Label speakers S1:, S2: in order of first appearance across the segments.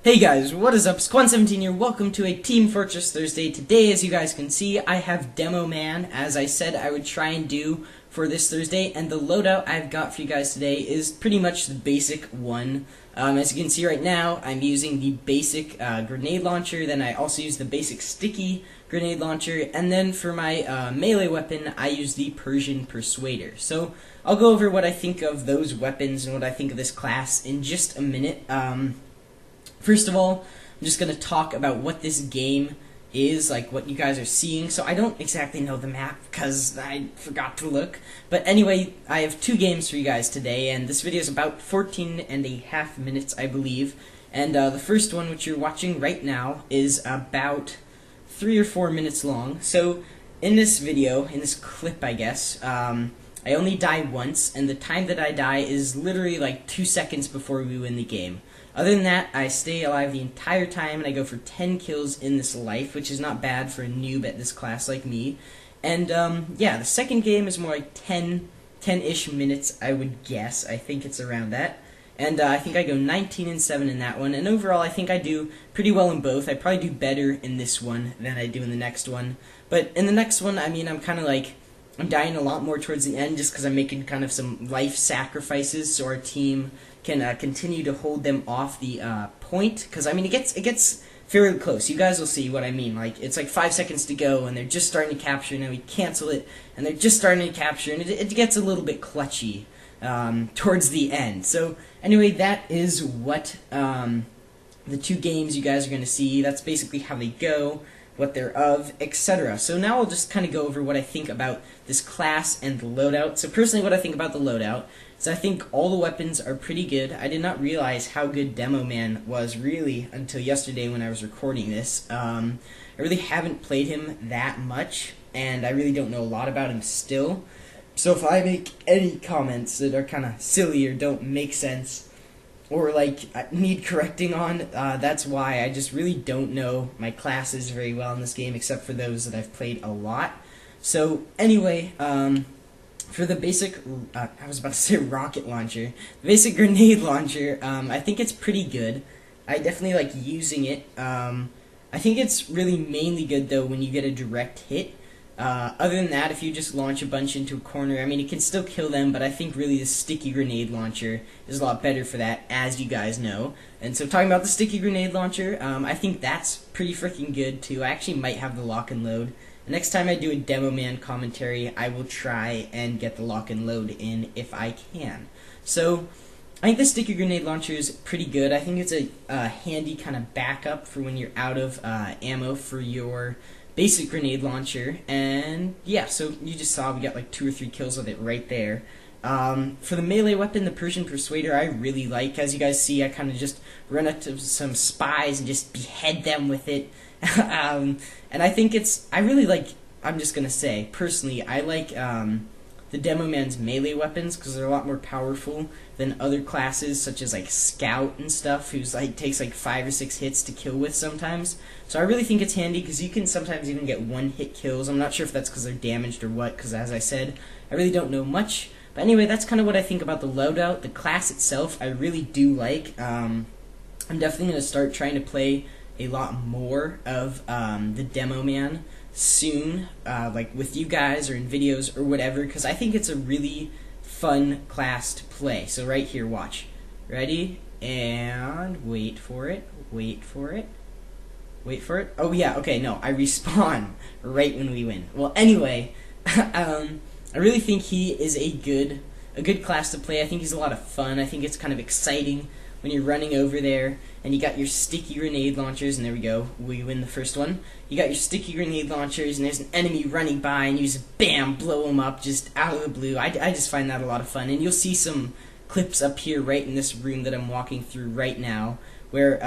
S1: Hey guys, what is up? Squan17 here. Welcome to a Team Fortress Thursday. Today, as you guys can see, I have Demo Man, as I said I would try and do for this Thursday, and the loadout I've got for you guys today is pretty much the basic one. As you can see right now, I'm using the basic grenade launcher, then I also use the basic sticky grenade launcher, and then for my melee weapon, I use the Persian Persuader. So, I'll go over what I think of those weapons and what I think of this class in just a minute. First of all, I'm just going to talk about what this game is, like what you guys are seeing. So I don't exactly know the map because I forgot to look. But anyway, I have two games for you guys today, and this video is about 14.5 minutes, I believe. And the first one, which you're watching right now, is about 3 or 4 minutes long. So in this video, in this clip, I guess, I only die once, and the time that I die is literally like 2 seconds before we win the game. Other than that, I stay alive the entire time, and I go for 10 kills in this life, which is not bad for a noob at this class like me. And, yeah, the second game is more like 10-ish minutes, I would guess. I think it's around that. And I think I go 19-7 in that one, and overall I think I do pretty well in both. I probably do better in this one than I do in the next one. But in the next one, I mean, I'm kind of like, I'm dying a lot more towards the end just because I'm making kind of some life sacrifices so our team can continue to hold them off the point, because I mean it gets fairly close. You guys will see what I mean. Like, it's like 5 seconds to go and they're just starting to capture, and then we cancel it and they're just starting to capture, and it gets a little bit clutchy towards the end. So anyway, that is what the two games you guys are going to see. That's basically how they go, what they're of, etc. So now I'll just kind of go over what I think about this class and the loadout. So personally, what I think about the loadout is I think all the weapons are pretty good. I did not realize how good Demo Man was really until yesterday when I was recording this. I really haven't played him that much, and I really don't know a lot about him still. So if I make any comments that are kind of silly or don't make sense, or like need correcting on, that's why. I just really don't know my classes very well in this game, except for those that I've played a lot. So anyway, for the basic, I was about to say rocket launcher, the basic grenade launcher, I think it's pretty good. I definitely like using it. I think it's really mainly good though when you get a direct hit. Other than that, if you just launch a bunch into a corner, I mean, it can still kill them, but I think really the sticky grenade launcher is a lot better for that, as you guys know. And so talking about the sticky grenade launcher, I think that's pretty freaking good too. I actually might have the lock and load. Next time I do a Demo Man commentary, I will try and get the lock and load in if I can. So I think the sticky grenade launcher is pretty good. I think it's a handy kind of backup for when you're out of ammo for your basic grenade launcher. And yeah, so you just saw we got like 2 or 3 kills with it right there. For the melee weapon, the Persian Persuader, I really like. As you guys see, I kind of just run up to some spies and just behead them with it. And I think I really like, I'm just going to say, personally, I like the Demo Man's melee weapons because they're a lot more powerful than other classes, such as like Scout and stuff, who's like takes like 5 or 6 hits to kill with sometimes. So I really think it's handy because you can sometimes even get 1-hit kills. I'm not sure if that's because they're damaged or what, because as I said, I really don't know much. But anyway, that's kind of what I think about the loadout. The class itself, I really do like. I'm definitely going to start trying to play a lot more of the Demo Man soon, like with you guys or in videos or whatever, because I think it's a really fun class to play. So right here, watch. Ready? And wait for it. Wait for it. Wait for it. Oh yeah, okay, no, I respawn right when we win. Well, anyway, I really think he is a good class to play. I think he's a lot of fun. I think it's kind of exciting when you're running over there and you got your sticky grenade launchers, and there we go, we win the first one. You got your sticky grenade launchers, and there's an enemy running by, and you just bam, blow them up just out of the blue. I just find that a lot of fun, and you'll see some clips up here right in this room that I'm walking through right now, where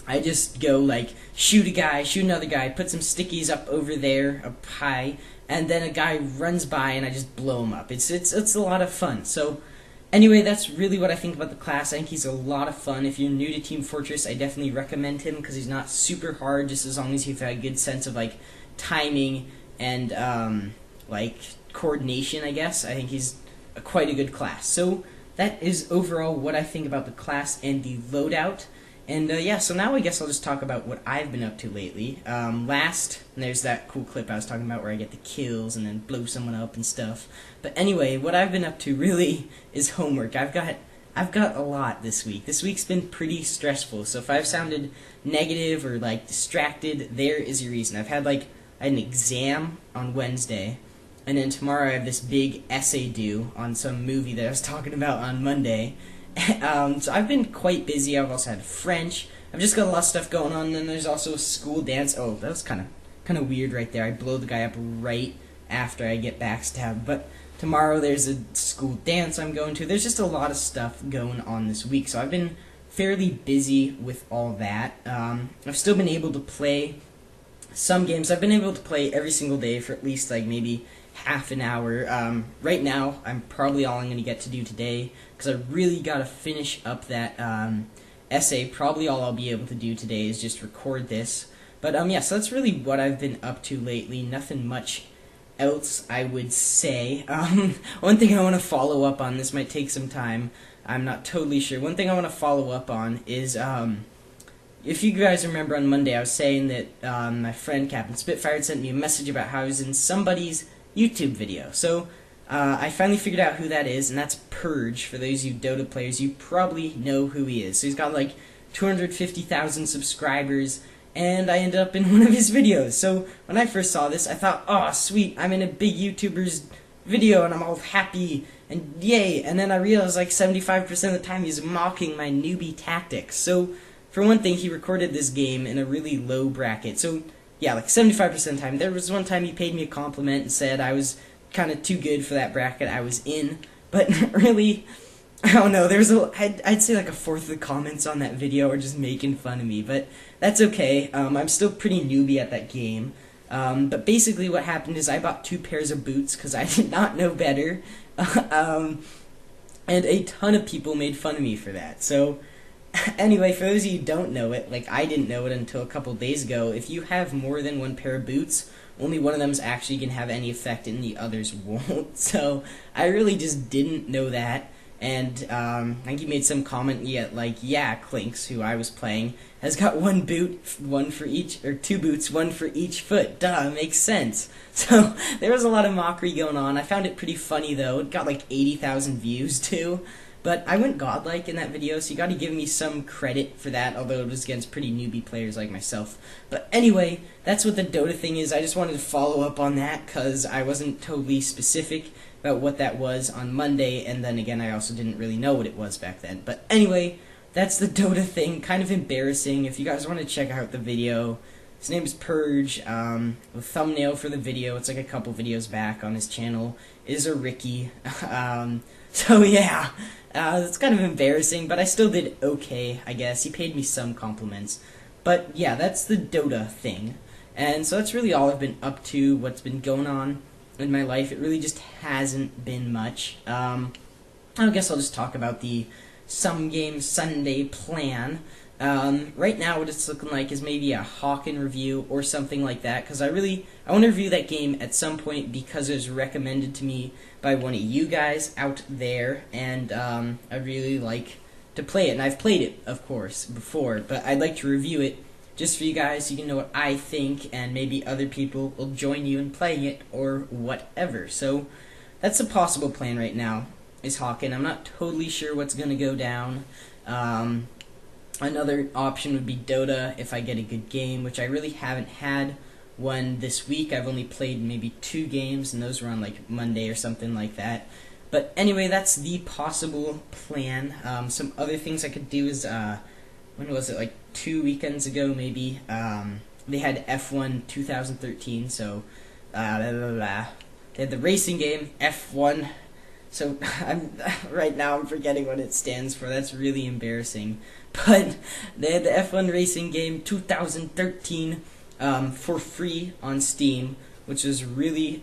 S1: I just go like shoot a guy, shoot another guy, put some stickies up over there, up high, and then a guy runs by and I just blow him up. It's a lot of fun. So anyway, that's really what I think about the class. I think he's a lot of fun. If you're new to Team Fortress, I definitely recommend him because he's not super hard, just as long as you've had a good sense of like timing and like coordination, I guess. I think he's quite a good class. So that is overall what I think about the class and the loadout. And yeah, so now I guess I'll just talk about what I've been up to lately. There's that cool clip I was talking about where I get the kills and then blow someone up and stuff. But anyway, what I've been up to really is homework. I've got a lot this week. This week's been pretty stressful, so if I've sounded negative or like distracted, there is your reason. I had an exam on Wednesday, and then tomorrow I have this big essay due on some movie that I was talking about on Monday. So I've been quite busy. I've also had French. I've just got a lot of stuff going on, and then there's also a school dance. Oh, that was kind of weird right there. I blow the guy up right after I get backstabbed. But tomorrow there's a school dance I'm going to. There's just a lot of stuff going on this week, so I've been fairly busy with all that. I've still been able to play some games. I've been able to play every single day for at least maybe half an hour. Right now, I'm probably all I'm going to get to do today, because I really got to finish up that essay. Probably all I'll be able to do today is just record this. But yeah, so that's really what I've been up to lately. Nothing much else, I would say. One thing I want to follow up on, this might take some time, I'm not totally sure. One thing I want to follow up on is, if you guys remember on Monday, I was saying that my friend Captain Spitfire had sent me a message about how I was in somebody's YouTube video. So I finally figured out who that is, and that's Purge. For those of you Dota players, you probably know who he is. So he's got 250,000 subscribers, and I ended up in one of his videos. So when I first saw this, I thought, oh sweet, I'm in a big YouTuber's video and I'm all happy and yay. And then I realized 75% of the time he's mocking my newbie tactics. So for one thing, he recorded this game in a really low bracket. So yeah, 75% of the time. There was one time he paid me a compliment and said I was kind of too good for that bracket I was in. But really, I don't know, I'd say a fourth of the comments on that video are just making fun of me. But that's okay. I'm still pretty newbie at that game. But basically what happened is I bought 2 pairs of boots because I did not know better. And a ton of people made fun of me for that. So anyway, for those of you who don't know it, I didn't know it until a couple days ago, if you have more than 1 pair of boots, only one of them is actually going to have any effect and the others won't. So I really just didn't know that. And I think he made some comment yeah, Clinks, who I was playing, has got 1 boot, 1 for each, or 2 boots, 1 for each foot. Duh, makes sense. So there was a lot of mockery going on. I found it pretty funny though. It got 80,000 views too. But I went godlike in that video, so you gotta give me some credit for that, although it was against pretty newbie players like myself. But anyway, that's what the Dota thing is. I just wanted to follow up on that, because I wasn't totally specific about what that was on Monday, and then again, I also didn't really know what it was back then. But anyway, that's the Dota thing. Kind of embarrassing. If you guys want to check out the video, his name is Purge. The thumbnail for the video, it's a couple videos back on his channel, is a Ricky. So yeah. It's kind of embarrassing, but I still did okay, I guess. He paid me some compliments. But yeah, that's the Dota thing. And so that's really all I've been up to, what's been going on in my life. It really just hasn't been much. I guess I'll just talk about the Some Game Sunday plan. Right now what it's looking like is maybe a Hawken review or something like that, because I want to review that game at some point because it was recommended to me by one of you guys out there, and I really like to play it, and I've played it, of course, before, but I'd like to review it just for you guys so you can know what I think, and maybe other people will join you in playing it, or whatever. So that's a possible plan right now, is Hawken. I'm not totally sure what's going to go down. Another option would be Dota if I get a good game, which I really haven't had one this week. I've only played maybe 2 games, and those were on Monday or something like that. But anyway, that's the possible plan. Some other things I could do is, when was it, 2 weekends ago maybe, they had F1 2013, so, they had the racing game, F1, so right now I'm forgetting what it stands for. That's really embarrassing. But they had the F1 racing game 2013 for free on Steam, which is really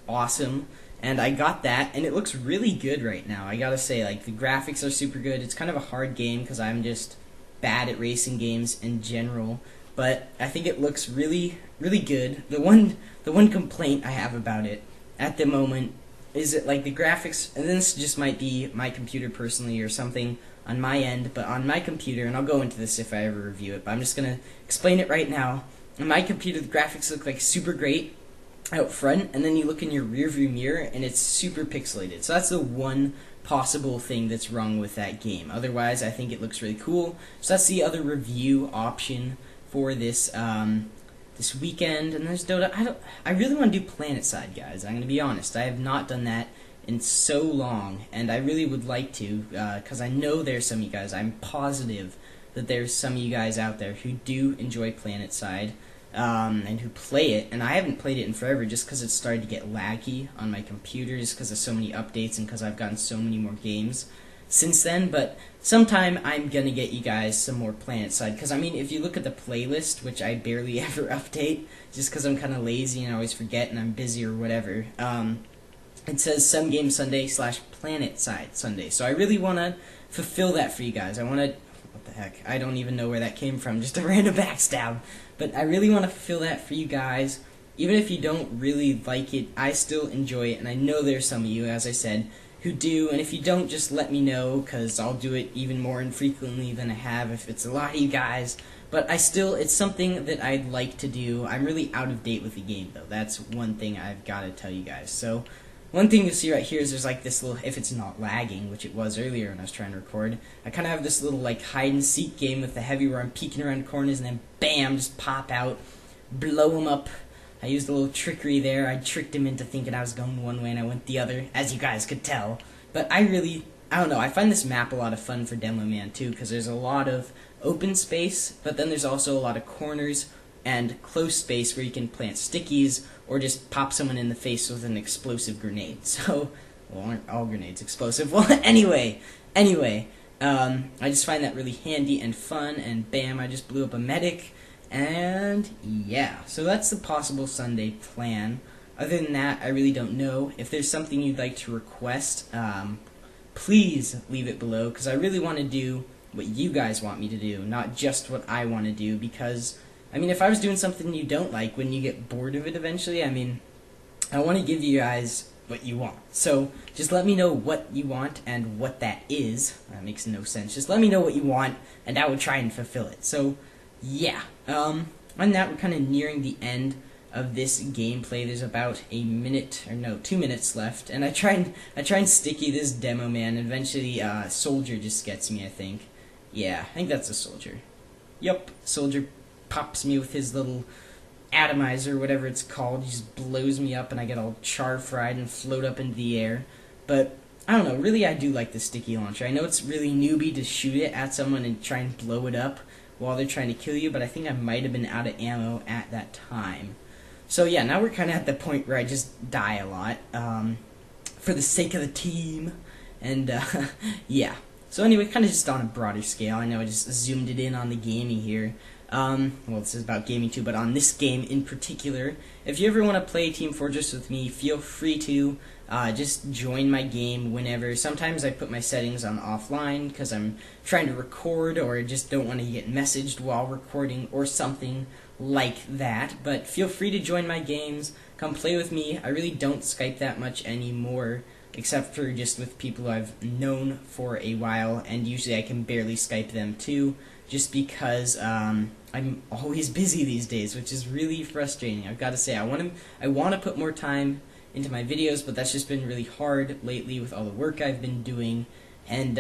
S1: awesome. And I got that, and it looks really good right now. I gotta say, the graphics are super good. It's kind of a hard game because I'm just bad at racing games in general. But I think it looks really, really good. The one complaint I have about it at the moment is that the graphics, and this just might be my computer personally or something on my end, but on my computer, and I'll go into this if I ever review it, but I'm just going to explain it right now. On my computer, the graphics look like super great out front, and then you look in your rearview mirror, and it's super pixelated. So that's the one possible thing that's wrong with that game. Otherwise, I think it looks really cool. So that's the other review option for this this weekend. And there's Dota. I really want to do PlanetSide, guys. I'm going to be honest. I have not done that in so long, and I really would like to, because I know there's some of you guys. I'm positive that there's some of you guys out there who do enjoy PlanetSide, and who play it, and I haven't played it in forever just because it started to get laggy on my computer just because of so many updates and because I've gotten so many more games since then. But sometime I'm gonna get you guys some more PlanetSide, because I mean, if you look at the playlist, which I barely ever update just because I'm kind of lazy and I always forget and I'm busy or whatever, it says Some Game Sunday / PlanetSide Sunday. So I really want to fulfill that for you guys. I want to, what the heck, I don't even know where that came from, just a random backstab. But I really want to fulfill that for you guys. Even if you don't really like it, I still enjoy it, and I know there's some of you, as I said, who do. And if you don't, just let me know, because I'll do it even more infrequently than I have if it's a lot of you guys. But it's something that I'd like to do. I'm really out of date with the game, though. That's one thing I've got to tell you guys. So one thing you'll see right here is there's like this little, if it's not lagging, which it was earlier when I was trying to record, I kind of have this little like hide-and-seek game with the heavy where I'm peeking around corners and then bam, just pop out, blow him up. I used a little trickery there. I tricked him into thinking I was going one way and I went the other, as you guys could tell. But I don't know, I find this map a lot of fun for Demo Man too, because there's a lot of open space, but then there's also a lot of corners and close space where you can plant stickies or just pop someone in the face with an explosive grenade. So, well, aren't all grenades explosive? Well, anyway, I just find that really handy and fun, and bam, I just blew up a medic, and yeah. So that's the possible Sunday plan. Other than that, I really don't know. If there's something you'd like to request, please leave it below, because I really want to do what you guys want me to do, not just what I want to do, because I mean, if I was doing something you don't like, wouldn't you get bored of it eventually? I mean, I want to give you guys what you want. So just let me know what you want and what that is. That makes no sense. Just let me know what you want, and I will try and fulfill it. So, yeah. On that, we're kind of nearing the end of this gameplay. There's about 2 minutes left, and I try and sticky this Demo Man. Eventually, Soldier just gets me, I think. Yeah, I think that's a Soldier. Yup, Soldier pops me with his little atomizer, whatever it's called. He just blows me up and I get all char-fried and float up into the air. But, I don't know, really I do like the sticky launcher. I know it's really newbie to shoot it at someone and try and blow it up while they're trying to kill you, but I think I might have been out of ammo at that time. So yeah, now we're kind of at the point where I just die a lot, for the sake of the team, and yeah. So anyway, kind of just on a broader scale. I know I just zoomed it in on the gaming here. Well, this is about gaming too, but on this game in particular, if you ever want to play Team Fortress with me, feel free to just join my game whenever. Sometimes I put my settings on offline because I'm trying to record or just don't want to get messaged while recording or something like that. But feel free to join my games. Come play with me. I really don't Skype that much anymore, except for just with people I've known for a while, and usually I can barely Skype them too, just because I'm always busy these days, which is really frustrating. I've got to say, I want to put more time into my videos, but that's just been really hard lately with all the work I've been doing, and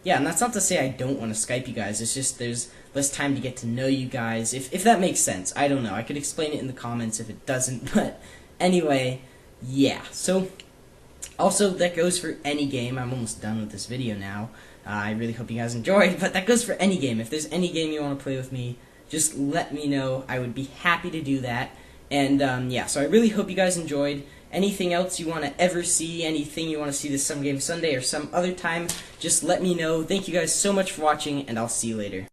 S1: yeah, and that's not to say I don't want to Skype you guys, it's just there's less time to get to know you guys, if that makes sense. I don't know, I could explain it in the comments if it doesn't, but anyway, yeah. So also, that goes for any game. I'm almost done with this video now. I really hope you guys enjoyed, but that goes for any game. If there's any game you want to play with me, just let me know. I would be happy to do that. And yeah, so I really hope you guys enjoyed. Anything else you want to ever see, anything you want to see this Some Game Sunday or some other time, just let me know. Thank you guys so much for watching, and I'll see you later.